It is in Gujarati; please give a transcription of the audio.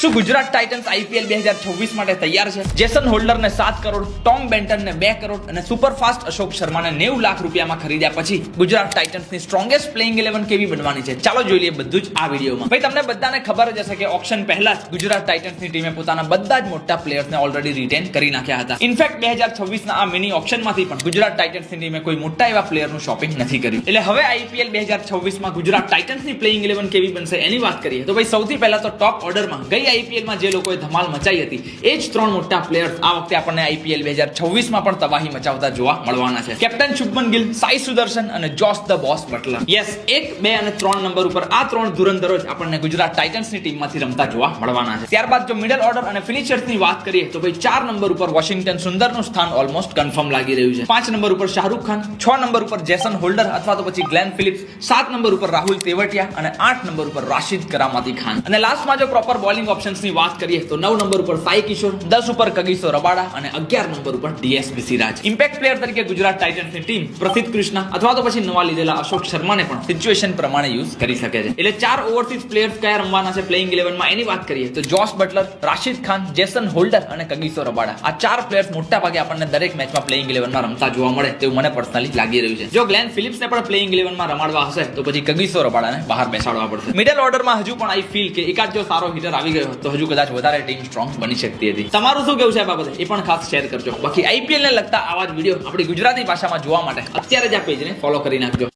શું ગુજરાત ટાઇટન્સ આઈપીએલ 2026 માટે તૈયાર છે? જેસન હોલ્ડરને 7 કરોડ, ટોમ બેન્ટનને 2 કરોડ અને સુપરફાસ્ટ અશોક શર્માને 90 લાખ રૂપિયામાં ખરીદ્યા પછી ગુજરાત ટાઇટન્સની સ્ટ્રોંગેસ્ટ પ્લેઇંગ 11 કેવી બનવાની છે? ચાલો જોઈ લઈએ બધું જ આ વિડીયોમાં. ભાઈ તમને બધાને ખબર જ હશે કે ઓક્શન પહેલા જ ગુજરાત ટાઇટન્સની ટીમે પોતાના બધા જ મોટા પ્લેયર્સને ઓલરેડી રિટેન કરી નાખ્યા હતા. ઇનફેક્ટ 2026ના આ મિની ઓક્શનમાંથી પણ ગુજરાત ટાઇટન્સની ટીમે કોઈ મોટા એવા પ્લેયરનું શોપિંગ નથી કર્યું. એટલે હવે આઈપીએલ 2026માં ગુજરાત ટાઇટન્સની પ્લેઇંગ 11 કેવી બનશે એની વાત કરીએ તો ભાઈ સૌથી પહેલા તો ટોપ ઓર્ડરમાં ગઈ આઈપીએલમાં જે લોકોએ ધમાલ મચાઈ હતી એ જ ત્રણ મોટા પ્લેયર્સ આ વખતે આપણને આઈપીએલ 2026માં પણ તબાહી મચાવતા જોવા મળવાના છે. કેપ્ટન શુભમન ગિલ, સાઈ સુદર્શન અને જોસ ધ બોસ બટલર. યસ, 1, 2 અને 3 નંબર ઉપર આ ત્રણ ધુરંધરો જ આપણને ગુજરાત ટાઇટન્સની ટીમમાંથી રમતા જોવા મળવાના છે. ત્યારબાદ જો મિડલ ઓર્ડર અને ફિનિશર્સની વાત કરીએ તો ભાઈ 4 નંબર ઉપર વોશિંગ્ટન સુંદરનું સ્થાન ઓલમોસ્ટ કન્ફર્મ લાગી રહ્યું છે. 5 નંબર ઉપર શાહરૂખ ખાન, 6 નંબર ઉપર જેસન હોલ્ડર અથવા તો પછી ગ્લેન ફિલિપ્સ, 7 નંબર ઉપર રાહુલ તેવટિયા અને 8 નંબર ઉપર રાશિદ કરામતી ખાન. અને લાસ્ટમાં જો પ્રોપર બોલિંગ ઓપ્શન્સની વાત કરીએ તો 9 નંબર ઉપર સાઈ કિશોર, 10 ઉપર કગીસો રબાડા અને 11 નંબર ઉપર ડીએસપી સિરાજ. ઇમ્પેક્ટ પ્લેયર તરીકે ગુજરાત ટાઇટન્સની ટીમ પ્રસિદ્ધ કૃષ્ણા અથવા તો પછી નવા લીધેલા અશોક શર્માને પણ સિચ્યુએશન પ્રમાણે યુઝ કરી શકે છે. એટલે 4 ઓવરસીઝ પ્લેયર્સ કયા રમવાના છે પ્લેઇંગ 11માં એની વાત કરીએ તો Jos Buttler, Rashid Khan, Jason holder અને કગીસો રબાડા. આ 4 પ્લેયર્સ મોટા ભાગે આપણને દરેક મેચમાં પ્લેઇંગ 11માં રમતા જોવા મળે તેવું મને પર્સનલી લાગી રહ્યું છે. જો ગ્લેન ફિલિપ્સને પણ પ્લેઇંગ 11માં રમાડવા હશે તો પછી કગીસો રબાડાને બહાર બેસાડવા પડશે. મિડલ ઓર્ડરમાં હજુ પણ આઈ ફીલ કે એકાદ જો સારો હિટર આવી ગયો તો હજુ કદાચ વધારે ટીમ સ્ટ્રોંગ બની શકતી હતી. તમારું શું કેવું છે આ બાબતે એ પણ ખાસ શેર કરજો. બાકી આઈપીએલ ને લગતા આવા જ વિડીયો આપણી ગુજરાતી ભાષામાં જોવા માટે અત્યારે જ આ પેજને ફોલો કરી નાખજો.